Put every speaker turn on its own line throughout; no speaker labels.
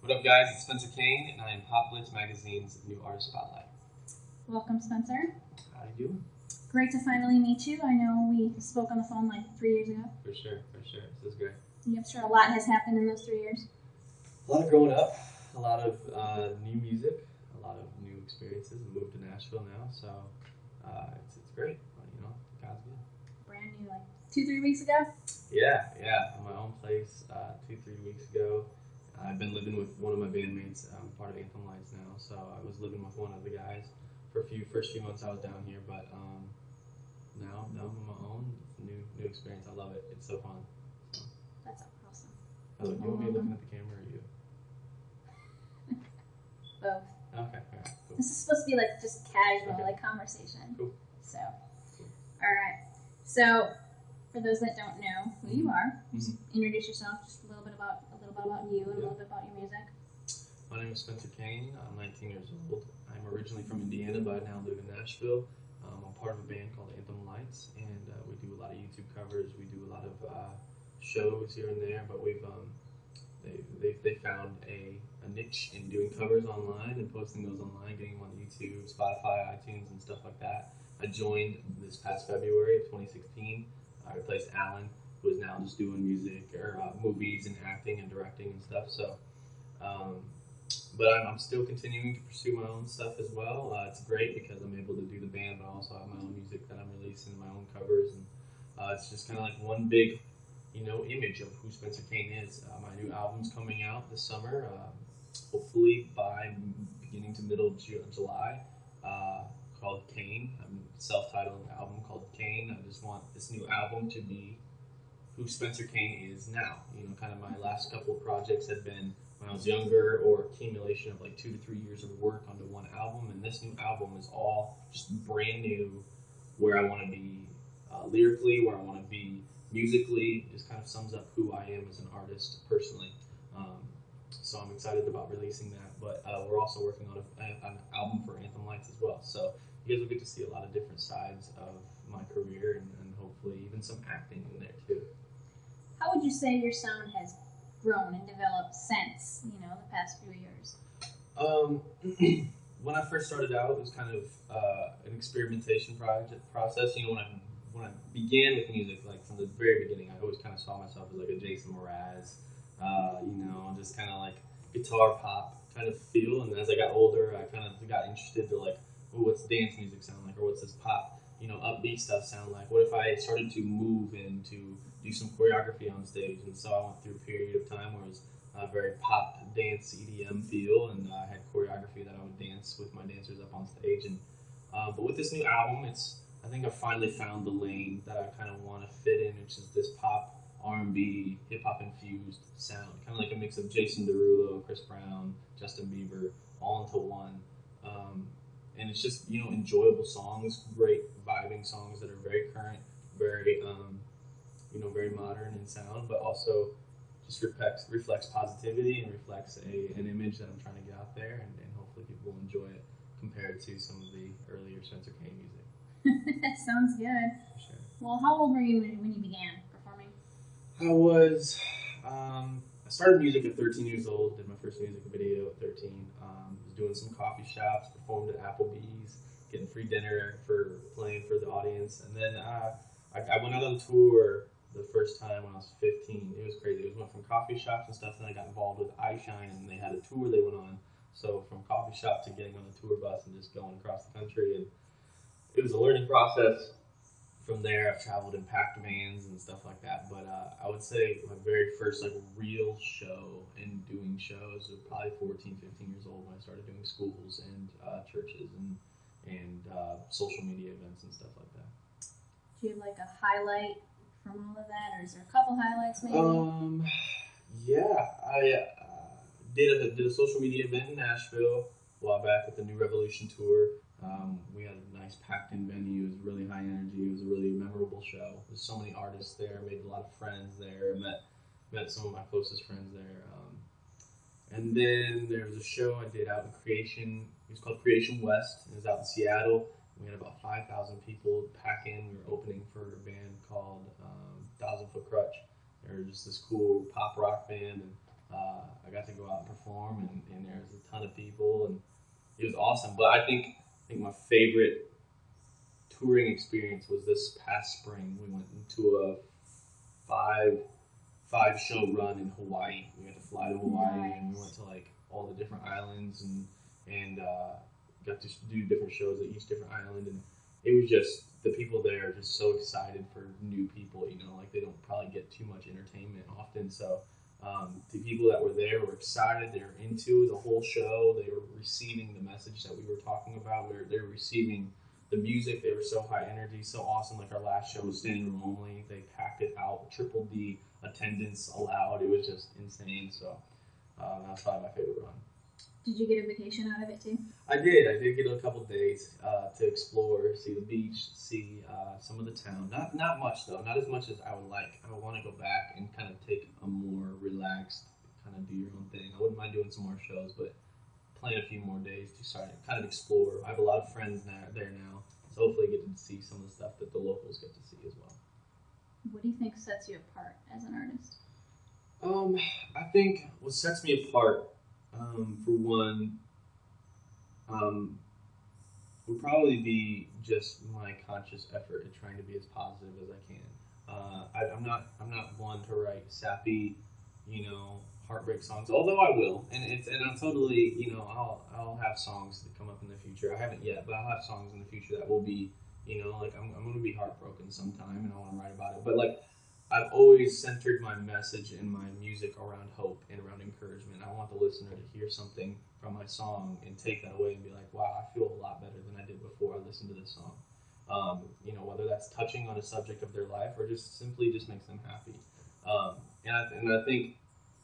What up, guys? It's Spencer Kane, and I am Pop Blitz Magazine's new artist spotlight.
Welcome, Spencer.
How you doing?
Great to finally meet you. I know we spoke on the phone like 3 years ago.
For sure. This is great.
I'm sure a lot has happened in those 3 years.
A lot of growing up, a lot of new music, a lot of new experiences. I moved to Nashville now, so it's great. God's good.
Brand new, like 2-3 weeks ago?
Yeah. On my own place 2-3 weeks ago. I've been living with one of my bandmates. I'm part of Anthem Lights now, so I was living with one of the guys for first few months I was down here, but now I'm on my own. New experience. I love it. It's so fun. So.
That's awesome.
Oh, you want me looking at the camera or you?
Both.
Okay, alright, cool.
This is supposed to be like just casual, like conversation.
Cool.
So, alright. So, for those that don't know who you are, just introduce yourself, just a little bit about you and a little bit about your music.
My name is Spencer Kane. I'm 19 years old. I'm originally from Indiana, but I now live in Nashville. I'm part of a band called Anthem Lights, and we do a lot of YouTube covers. We do a lot of shows here and there, but we've they found a niche in doing covers online and posting those online, getting them on YouTube, Spotify, iTunes, and stuff like that. I joined this past February of 2016. I replaced Alan, who is now just doing music or movies and acting and directing and stuff. So, but I'm still continuing to pursue my own stuff as well. It's great because I'm able to do the band, but I also have my own music that I'm releasing, my own covers, and it's just kind of like one big, image of who Spencer Kane is. My new album's coming out this summer, hopefully by beginning to middle of July, called Kane. I'm self-titled album called Kane. I just want this new album to be who Spencer Kane is now. Kind of my last couple of projects had been when I was younger, or accumulation of like 2 to 3 years of work onto one album, and this new album is all just brand new, where I want to be lyrically, where I want to be musically. It just kind of sums up who I am as an artist personally. So I'm excited about releasing that, but we're also working on an album for Anthem Lights as well. So you guys will get to see a lot of different sides of my career, and hopefully even some acting in there too.
How would you say your sound has grown and developed since, the past few years?
When I first started out, it was kind of an experimentation process. When I began with music, like from the very beginning, I always kind of saw myself as like a Jason Mraz, just kind of like guitar pop kind of feel. And as I got older, I kind of got interested to like, what's dance music sound like, or what's this pop, upbeat stuff sound like? What if I started to move and to do some choreography on stage? And so I went through a period of time where it was a very pop dance EDM feel, and I had choreography that I would dance with my dancers up on stage. And but with this new album, I think I finally found the lane that I kind of want to fit in, which is this pop, R&B, hip-hop infused sound, kind of like a mix of Jason Derulo, Chris Brown, Justin Bieber, all into one. And it's just, enjoyable songs, great vibing songs that are very current, very, very modern in sound, but also just reflects positivity and reflects an image that I'm trying to get out there, and hopefully people will enjoy it compared to some of the earlier Spencer Kane music.
That sounds good.
Sure.
Well, how old were you when you began performing?
I started music at 13 years old, did my first music video at 13, was doing some coffee shops, performed at Applebee's, getting free dinner for playing for the audience, and then I went out on tour the first time when I was 15. It was crazy. It went from coffee shops and stuff, and I got involved with iShine, and they had a tour they went on, so from coffee shop to getting on the tour bus and just going across the country, and it was a learning process. From there, I've traveled in packed vans and stuff like that. But I would say my very first real show and doing shows was probably 14, 15 years old when I started doing schools and churches and social media events and stuff like that.
Do you have a highlight from all of that, or is there a couple highlights maybe?
Yeah, I did a social media event in Nashville a while back with the New Revolution tour. We had a nice packed-in venue. It was really high energy. It was a really memorable show. There's so many artists there. Made a lot of friends there. Met some of my closest friends there. And then there was a show I did out in Creation. It was called Creation West. It was out in Seattle. We had about 5,000 people pack in. We were opening for a band called 1,000 Foot Crutch. They were just this cool pop rock band, and I got to go out and perform, and there was a ton of people, and it was awesome. But I think my favorite touring experience was this past spring. We went into a five show run in Hawaii. We had to fly to Hawaii, and we went to like all the different islands, and got to do different shows at each different island, and it was just, the people there are just so excited for new people, like they don't probably get too much entertainment often. So the people that were there were excited. They were into the whole show. They were receiving the message that we were talking about. They were receiving the music. They were so high energy, so awesome. Like our last show was standing room only. They packed it out, tripled the attendance allowed. It was just insane. So that's probably my favorite run.
Did you get a vacation out of it too?
I did. I did get a couple days to explore, see the beach, see some of the town. Not much though. Not as much as I would like. I would want to go back and kind of take a more relaxed, kind of do your own thing. I wouldn't mind doing some more shows, but plan a few more days to kind of explore. I have a lot of friends there now, so hopefully I get to see some of the stuff that the locals get to see as well.
What do you think sets you apart as an artist?
I think what sets me apart, for one, would probably be just my conscious effort at trying to be as positive as I can. I'm not one to write sappy, heartbreak songs. Although I will, and I'm totally, I'll have songs that come up in the future. I haven't yet, but I'll have songs in the future that will be, like I'm going to be heartbroken sometime, and I want to write about it. But like, I've always centered my message and my music around hope and around encouragement. I want the listener to hear something from my song and take that away and be like, wow, I feel a lot better than I did before I listened to this song. Whether that's touching on a subject of their life or just simply just makes them happy. And I think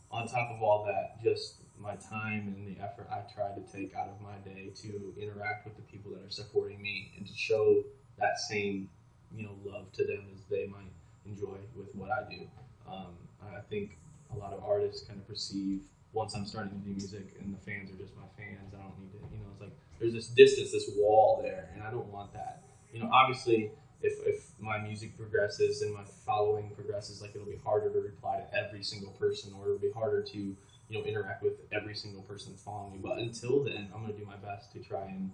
on top of all that, just my time and the effort I try to take out of my day to interact with the people that are supporting me and to show that same, love to them as they might enjoy with what I do. I think a lot of artists kind of perceive, once I'm starting to do music and the fans are just my fans, I don't need to, it's like there's this distance, this wall there, and I don't want that. Obviously, if my music progresses and my following progresses, like it'll be harder to reply to every single person, or it'll be harder to, interact with every single person that's following me. But until then, I'm going to do my best to try and,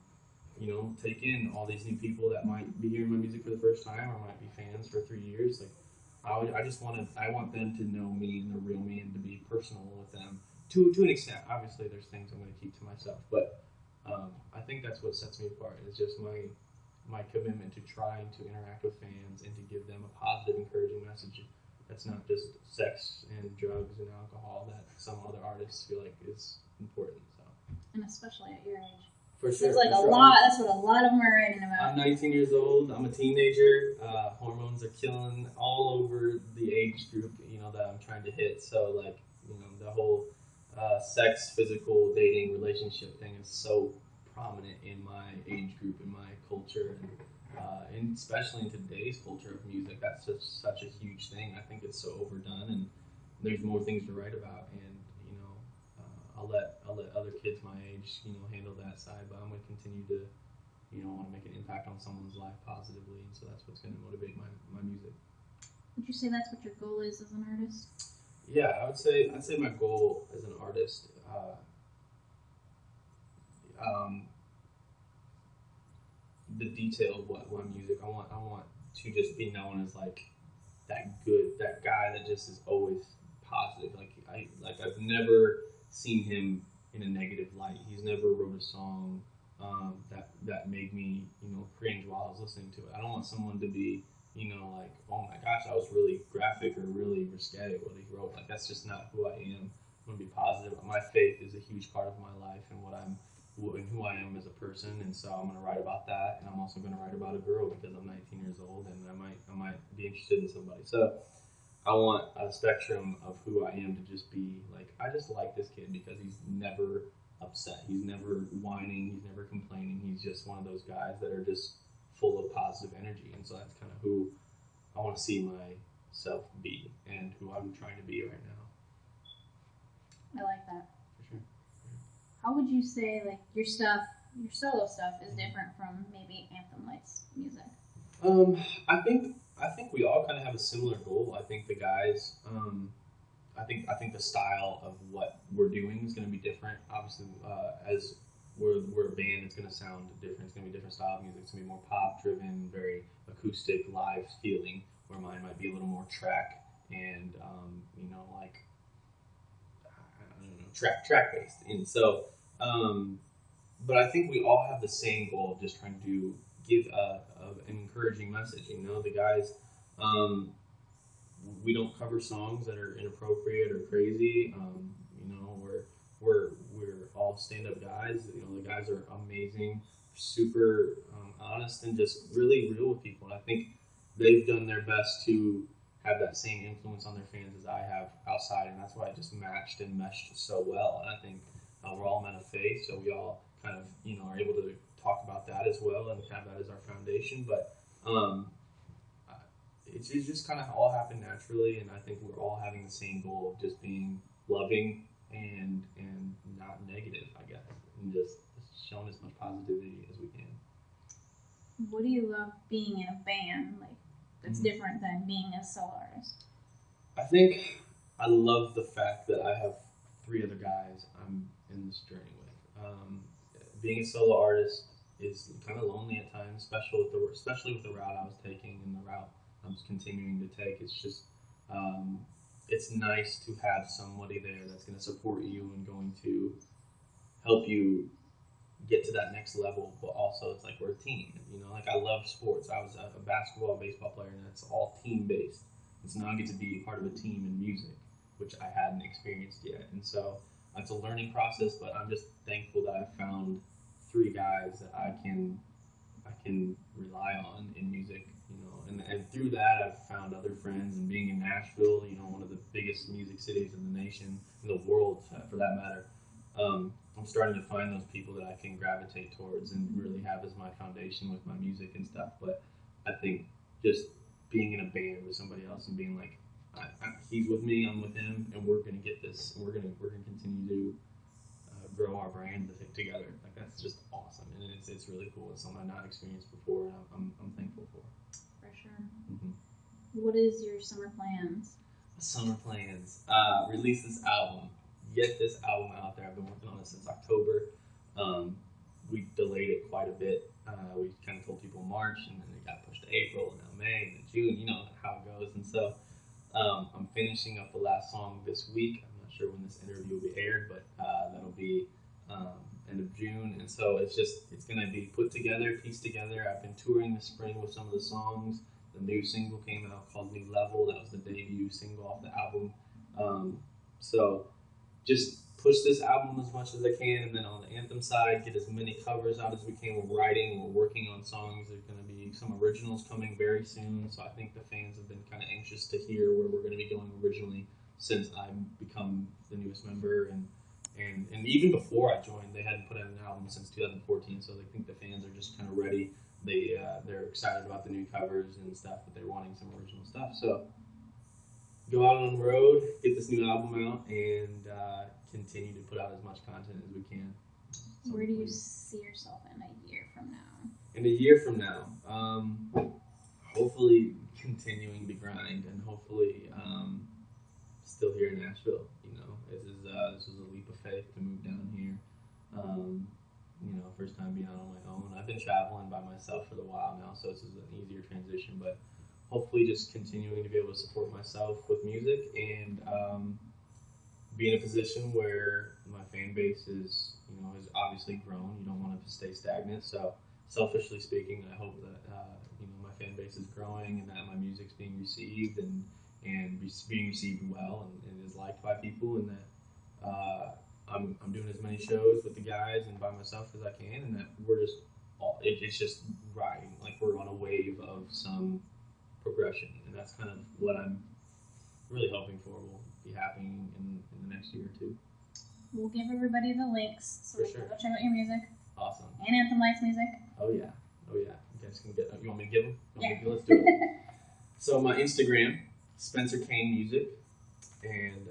take in all these new people that might be hearing my music for the first time or might be fans for 3 years. Like, I want them to know me and the real me and to be personal with them to an extent. Obviously, there's things I'm going to keep to myself, but I think that's what sets me apart. Is just my commitment to trying to interact with fans and to give them a positive, encouraging message that's not just sex and drugs and alcohol that some other artists feel like is important. So,
and especially at your age.
For sure.
It's like a lot. That's what a lot of them are writing about.
I'm 19 years old. I'm a teenager. Hormones are killing all over the age group, that I'm trying to hit. So, like, the whole sex, physical, dating, relationship thing is so prominent in my age group, in my culture, and especially in today's culture of music. That's just such a huge thing. I think it's so overdone, and there's more things to write about. And I'll let other kids my age, handle that side. But I'm going to continue to, want to make an impact on someone's life positively, and so that's what's going to motivate my music.
Would you say that's what your goal is as an artist?
Yeah, I'd say my goal as an artist. The detail of what my music. I want to just be known as like that guy that just is always positive. I've never seen him in a negative light. He's never wrote a song that made me cringe while I was listening to it. I don't want someone to be like, oh my gosh, that was really graphic or really risque what he wrote. Like, that's just not who I am. I'm gonna be positive. My faith is a huge part of my life and who I am as a person, and so I'm going to write about that, and I'm also going to write about a girl because I'm 19 years old and I might be interested in somebody. So I want a spectrum of who I am to just be like, I just like this kid because he's never upset, he's never whining, he's never complaining. He's just one of those guys that are just full of positive energy, and so that's kind of who I want to see myself be and who I'm trying to be right now.
I like that.
For sure.
How would you say, like, your solo stuff is different from maybe Anthem Lights music?
I think we all kind of have a similar goal. I think the guys I think the style of what we're doing is going to be different. Obviously, as we're a band, it's going to sound different. It's going to be a different style of music. It's going to be more pop driven, very acoustic, live feeling. Where mine might be a little more track and like I don't know, track based. And so, but I think we all have the same goal of just trying to give an encouraging message. The guys. We don't cover songs that are inappropriate or crazy. We're all stand-up guys. The guys are amazing, super honest, and just really real with people. And I think they've done their best to have that same influence on their fans as I have outside, and that's why it just matched and meshed so well. And I think we're all men of faith, so we all kind of are able to talk about that as well and have that as our foundation. But it's just kind of all happened naturally, and I think we're all having the same goal of just being loving and not negative, I guess, and just showing as much positivity as we can.
What do you love being in a band that's different than being a solo artist?
I think I love the fact that I have 3 other guys I'm in this journey with. Being a solo artist is kind of lonely at times, especially with the route I was taking and the route I'm continuing to take. It's just, it's nice to have somebody there that's going to support you and going to help you get to that next level. But also, it's like we're a team. I love sports. I was a basketball and baseball player, and it's all team based. And so now I get to be part of a team in music, which I hadn't experienced yet. And so it's a learning process. But I'm just thankful that I found 3 guys that I can rely on in music. And through that, I've found other friends. And being in Nashville, one of the biggest music cities in the nation, in the world, for that matter, I'm starting to find those people that I can gravitate towards and really have as my foundation with my music and stuff. But I think just being in a band with somebody else and being like, he's with me, I'm with him, and we're going to get this. And we're going to continue to grow our brand together. That's just awesome, and it's really cool. It's something I've not experienced before, and I'm thankful for.
For sure. Mm-hmm. What is your summer plans?
Summer plans. Release this album. Get this album out there. I've been working on it since October. We delayed it quite a bit. We kind of told people March, and then it got pushed to April, and now May, and then June. You know how it goes. And so I'm finishing up the last song this week. I'm not sure when this interview will be aired, but that'll be end of June. And so it's going to be put together, pieced together. I've been touring this spring with some of the songs. The new single came out called New Level. That was the debut single off the album. So just push this album as much as I can, and then on the anthem side, get as many covers out as we can. We're writing, we're working on songs. There's going to be some originals coming very soon, so I think the fans have been kind of anxious to hear where we're going to be going originally since I've become the newest member, and even before I joined, they hadn't put out an album since 2014, so I think the fans are just kind of ready. They're excited about the new covers and stuff, but they're wanting some original stuff. So go out on the road, get this new album out, and continue to put out as much content as we can.
Where do you see yourself in a year from now?
In a year from now, hopefully continuing to grind, and hopefully still here in Nashville. This was a leap of faith to move down here. First time being out on my own. I've been traveling by myself for a while now, so this is an easier transition. But hopefully, just continuing to be able to support myself with music and be in a position where my fan base is obviously grown. You don't want to stay stagnant. So, selfishly speaking, I hope that my fan base is growing and that my music's being received and being received well and is liked by people, and that I'm doing as many shows with the guys and by myself as I can, and that we're just it's just riding, like we're on a wave of some progression, and that's kind of what I'm really hoping for will be happening in the next year or two.
We'll give everybody the links so they can go check out your music.
Awesome.
And Anthem Lights music.
Oh yeah. You guys can get. You want me to give them?
Yeah.
Let's do it. So my Instagram, Spencer Kane Music, and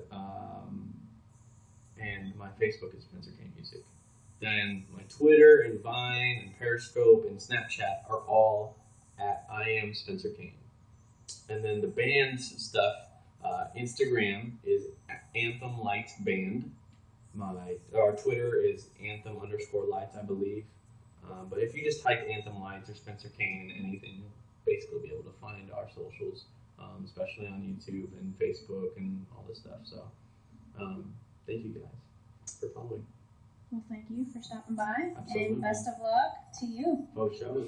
my Facebook is Spencer Kane Music. Then my Twitter and Vine and Periscope and Snapchat are all at I am Spencer Kane. And then the band's stuff, Instagram is Anthem Lights Band. Our Twitter is Anthem_Lights, I believe. But if you just type Anthem Lights or Spencer Kane in anything, you'll basically be able to find our socials, especially on YouTube and Facebook and all this stuff. So thank you guys for following.
Well, thank you for stopping by.
Absolutely.
And best of luck to you.
Oh, show.